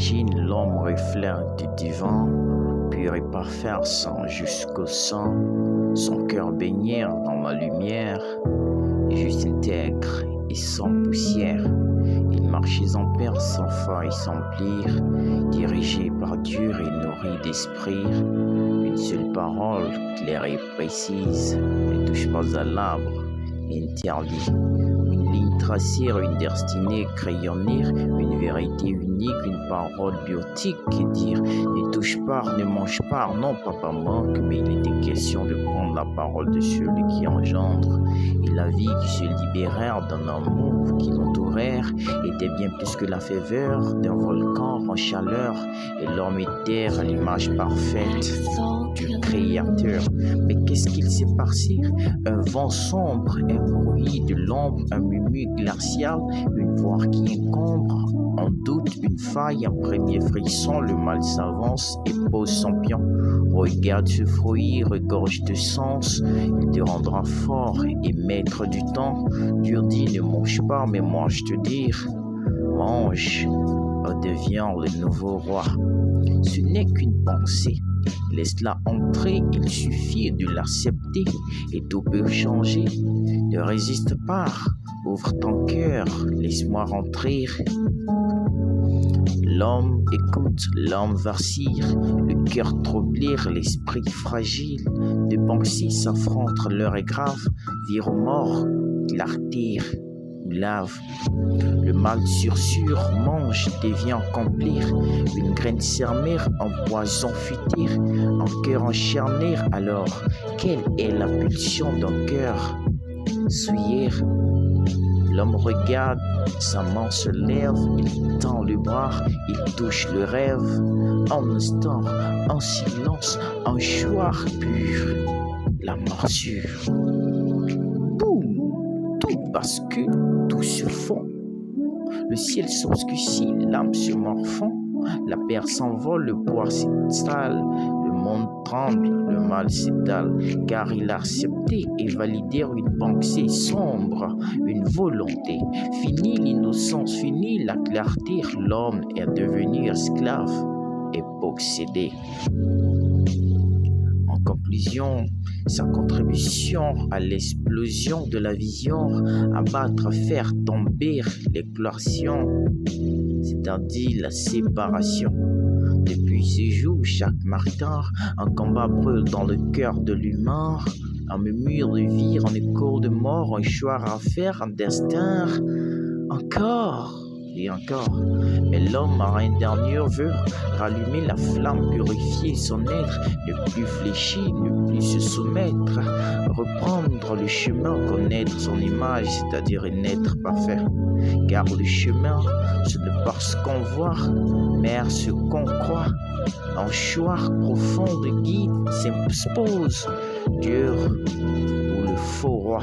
Imagine l'homme reflète du divin, pur et parfait, sang jusqu'au sang, son cœur baigné dans la lumière, et juste intègre et sans poussière. Il marchait en paix sans faille, sans plir, dirigé par Dieu et nourri d'esprit. Une seule parole, claire et précise, ne touche pas à l'arbre, interdit. Une ligne tracée, une destinée crayonnée, une vérité unique, une parole biotique qui dire ne touche pas, ne mange pas, non papa manque, mais il était question de prendre la parole de celui qui engendre. Et la vie qui se libérèrent d'un amour qui l'entourèrent était bien plus que la faveur d'un volcan en chaleur, et l'homme était à l'image parfaite du Créateur. Mais qu'est-ce qu'il s'est passé? Un vent sombre, un bruit de l'ombre, un murmure glacial, une voix qui encombre, en doute, une faille, un premier frisson, le mal s'avance et pose son pion. Regarde ce fruit, regorge de sens, il te rendra fort et maître du temps. Dieu dit ne mange pas, mais moi je te dire, mange, deviens le nouveau roi. Ce n'est qu'une pensée, laisse-la entrer, il suffit de l'accepter et tout peut changer. Ne résiste pas, ouvre ton cœur, laisse-moi rentrer. L'homme écoute, l'homme vacille, le cœur troublé, l'esprit fragile. Deux pensées s'affrontent, l'heure est grave, vire aux morts, clarté ou lave. Le mal sur mange, devient accomplir, une graine cerner, un poison futir, un cœur encharné. Alors, quelle est la pulsion d'un cœur souillé? L'homme regarde, sa main se lève, il tend le bras, il touche le rêve. Un instant, en silence, un choix pur, la morsure. Boum, tout bascule, tout se fond. Le ciel s'obscurcit, l'âme se morfond, la paire s'envole, le poids s'installe, le monde tremble, le mal s'étale, car il a accepté et validé une pensée sombre, une volonté. Fini l'innocence, fini la clarté, l'homme est devenu esclave et possédé. En conclusion, sa contribution à l'explosion de la vision, abattre, faire tomber l'éclosion, c'est-à-dire la séparation. Depuis ce jour, chaque matin, un combat brûle dans le cœur de l'humain, un murmure de vie, un écho de mort, un choix à faire, un destin, encore et encore. Mais l'homme a un dernier vœu, rallumer la flamme, purifier son être, ne plus fléchir, ne plus se soumettre, reprendre le chemin, connaître son image, c'est-à-dire un être parfait. Car le chemin, ce n'est pas ce qu'on voit, mais ce qu'on croit. Un choix profond de guide s'impose, dur ou le faux roi.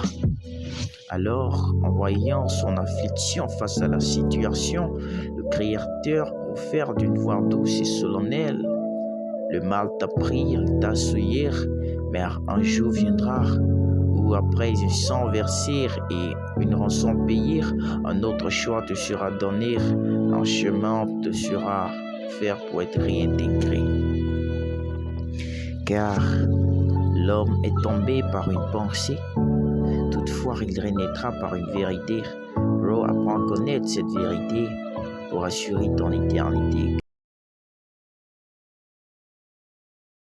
Alors, en voyant son affliction face à la situation, le Créateur, pour faire d'une voix douce et solennelle, le mal t'a pris, il t'a souillé, mais un jour viendra où après un sang versé et une rançon payée, un autre choix te sera donné, un chemin te sera fait pour être réintégré. Car l'homme est tombé par une pensée, toutefois il renaîtra par une vérité. Bro, apprends à connaître cette vérité pour assurer ton éternité.